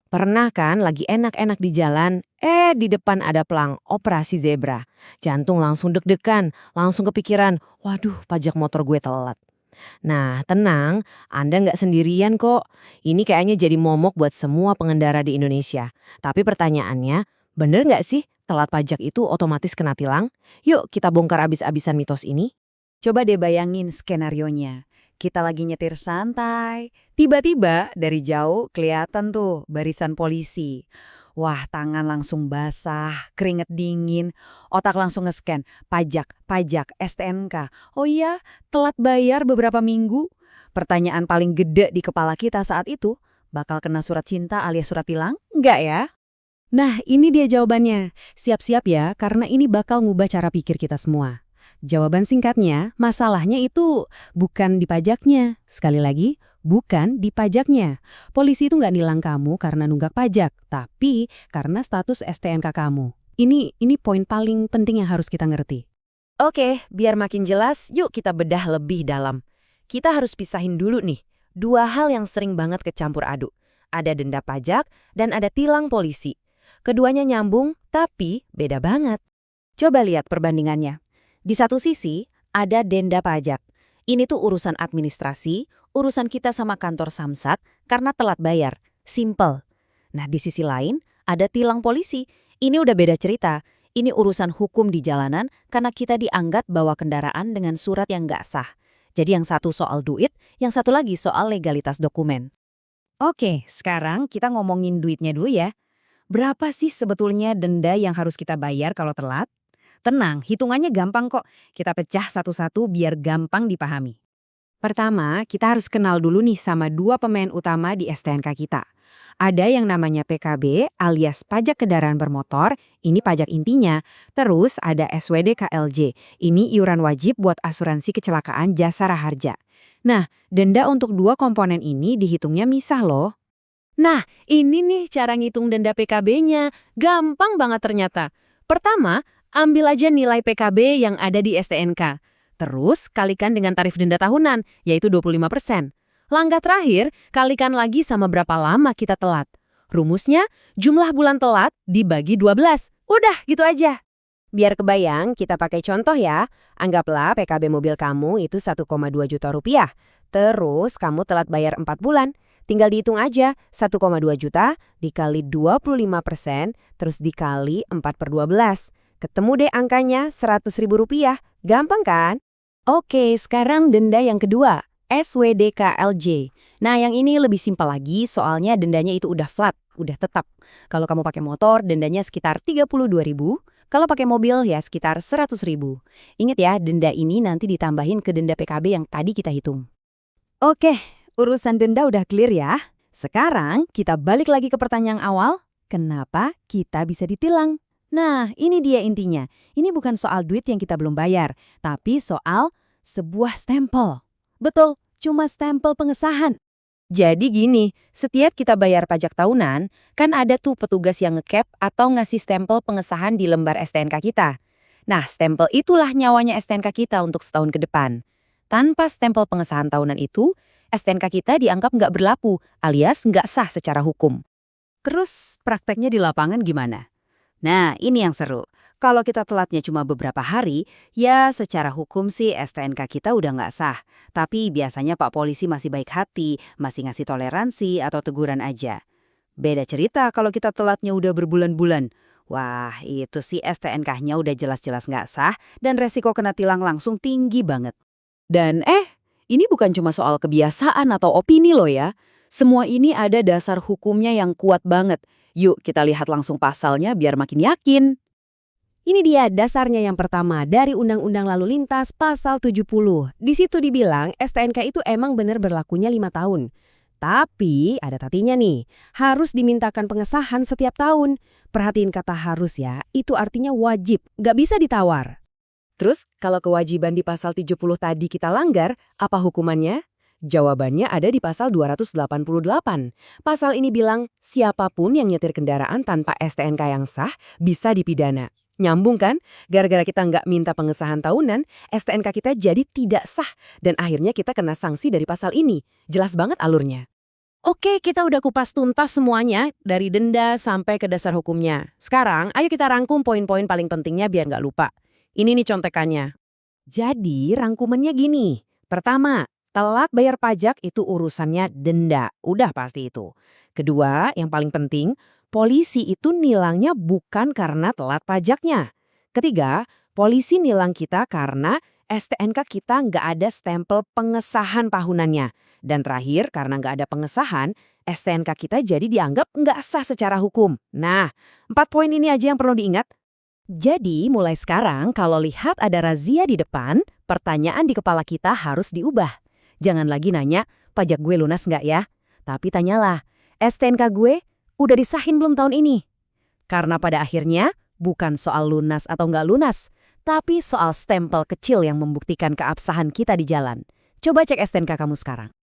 Pernah kan lagi enak-enak di jalan, di depan ada pelang operasi zebra. Jantung langsung deg-degan, langsung kepikiran, waduh pajak motor gue telat. Nah tenang, Anda nggak sendirian kok. Ini kayaknya jadi momok buat semua pengendara di Indonesia. Tapi pertanyaannya, bener nggak sih telat pajak itu otomatis kena tilang? Yuk kita bongkar abis-abisan mitos ini. Coba deh bayangin skenarionya. Kita lagi nyetir santai, tiba-tiba dari jauh kelihatan tuh barisan polisi. Wah, tangan langsung basah, keringet dingin, otak langsung nge-scan. Pajak, pajak, STNK. Oh iya, telat bayar beberapa minggu. Pertanyaan paling gede di kepala kita saat itu, bakal kena surat cinta alias surat tilang? Enggak ya? Nah, ini dia jawabannya. Siap-siap ya, karena ini bakal ngubah cara pikir kita semua. Jawaban singkatnya, masalahnya itu bukan di pajaknya. Sekali lagi, bukan di pajaknya. Polisi itu nggak nilang kamu karena nunggak pajak, tapi karena status STNK kamu. Ini poin paling penting yang harus kita ngerti. Oke, biar makin jelas, yuk kita bedah lebih dalam. Kita harus pisahin dulu nih, dua hal yang sering banget kecampur aduk. Ada denda pajak dan ada tilang polisi. Keduanya nyambung, tapi beda banget. Coba lihat perbandingannya. Di satu sisi, ada denda pajak. Ini tuh urusan administrasi, urusan kita sama kantor Samsat karena telat bayar. Simple. Nah, di sisi lain, ada tilang polisi. Ini udah beda cerita. Ini urusan hukum di jalanan karena kita dianggap bawa kendaraan dengan surat yang nggak sah. Jadi yang satu soal duit, yang satu lagi soal legalitas dokumen. Oke, sekarang kita ngomongin duitnya dulu ya. Berapa sih sebetulnya denda yang harus kita bayar kalau telat? Tenang, hitungannya gampang kok. Kita pecah satu-satu biar gampang dipahami. Pertama, kita harus kenal dulu nih sama dua pemain utama di STNK kita. Ada yang namanya PKB alias pajak kendaraan bermotor, ini pajak intinya. Terus ada SWD KLJ, ini iuran wajib buat asuransi kecelakaan jasa raharja. Nah, denda untuk dua komponen ini dihitungnya misah loh. Nah, ini nih cara ngitung denda PKB-nya. Gampang banget ternyata. Pertama, ambil aja nilai PKB yang ada di STNK. Terus, kalikan dengan tarif denda tahunan, yaitu 25%. Langkah terakhir, kalikan lagi sama berapa lama kita telat. Rumusnya, jumlah bulan telat dibagi 12. Udah, gitu aja. Biar kebayang, kita pakai contoh ya. Anggaplah PKB mobil kamu itu 1,2 juta rupiah. Terus, kamu telat bayar 4 bulan. Tinggal dihitung aja, 1,2 juta dikali 25%, terus dikali 4/12. Ketemu deh angkanya 100.000 rupiah. Gampang kan? Oke, sekarang denda yang kedua, SWDKLJ. Nah, yang ini lebih simpel lagi, soalnya dendanya itu udah flat, udah tetap. Kalau kamu pakai motor, dendanya sekitar 32.000. Kalau pakai mobil, ya sekitar 100.000. Ingat ya, denda ini nanti ditambahin ke denda PKB yang tadi kita hitung. Oke, urusan denda udah clear ya. Sekarang kita balik lagi ke pertanyaan awal, kenapa kita bisa ditilang? Nah, ini dia intinya. Ini bukan soal duit yang kita belum bayar, tapi soal sebuah stempel. Betul, cuma stempel pengesahan. Jadi gini, setiap kita bayar pajak tahunan, kan ada tuh petugas yang nge-cap atau ngasih stempel pengesahan di lembar STNK kita. Nah, stempel itulah nyawanya STNK kita untuk setahun ke depan. Tanpa stempel pengesahan tahunan itu, STNK kita dianggap nggak berlaku, alias nggak sah secara hukum. Terus prakteknya di lapangan gimana? Nah, ini yang seru. Kalau kita telatnya cuma beberapa hari, ya secara hukum sih STNK kita udah nggak sah. Tapi biasanya Pak Polisi masih baik hati, masih ngasih toleransi atau teguran aja. Beda cerita kalau kita telatnya udah berbulan-bulan. Wah, itu sih STNK-nya udah jelas-jelas nggak sah dan resiko kena tilang langsung tinggi banget. Dan ini bukan cuma soal kebiasaan atau opini loh ya. Semua ini ada dasar hukumnya yang kuat banget. Yuk kita lihat langsung pasalnya biar makin yakin. Ini dia dasarnya yang pertama dari Undang-Undang Lalu Lintas pasal 70. Di situ dibilang STNK itu emang bener berlakunya 5 tahun. Tapi ada tatinya nih, harus dimintakan pengesahan setiap tahun. Perhatiin kata harus ya, itu artinya wajib, nggak bisa ditawar. Terus kalau kewajiban di pasal 70 tadi kita langgar, apa hukumannya? Jawabannya ada di pasal 288. Pasal ini bilang, siapapun yang nyetir kendaraan tanpa STNK yang sah bisa dipidana. Nyambung kan? Gara-gara kita nggak minta pengesahan tahunan, STNK kita jadi tidak sah. Dan akhirnya kita kena sanksi dari pasal ini. Jelas banget alurnya. Oke, kita udah kupas tuntas semuanya, dari denda sampai ke dasar hukumnya. Sekarang, ayo kita rangkum poin-poin paling pentingnya biar nggak lupa. Ini nih contekannya. Jadi, rangkumannya gini. Pertama, telat bayar pajak itu urusannya denda. Udah pasti itu. Kedua, yang paling penting, polisi itu nilangnya bukan karena telat pajaknya. Ketiga, polisi nilang kita karena STNK kita nggak ada stempel pengesahan tahunannya. Dan terakhir, karena nggak ada pengesahan, STNK kita jadi dianggap nggak sah secara hukum. Nah, 4 poin ini aja yang perlu diingat. Jadi, mulai sekarang kalau lihat ada razia di depan, pertanyaan di kepala kita harus diubah. Jangan lagi nanya, pajak gue lunas nggak ya? Tapi tanyalah, STNK gue udah disahin belum tahun ini? Karena pada akhirnya, bukan soal lunas atau nggak lunas, tapi soal stempel kecil yang membuktikan keabsahan kita di jalan. Coba cek STNK kamu sekarang.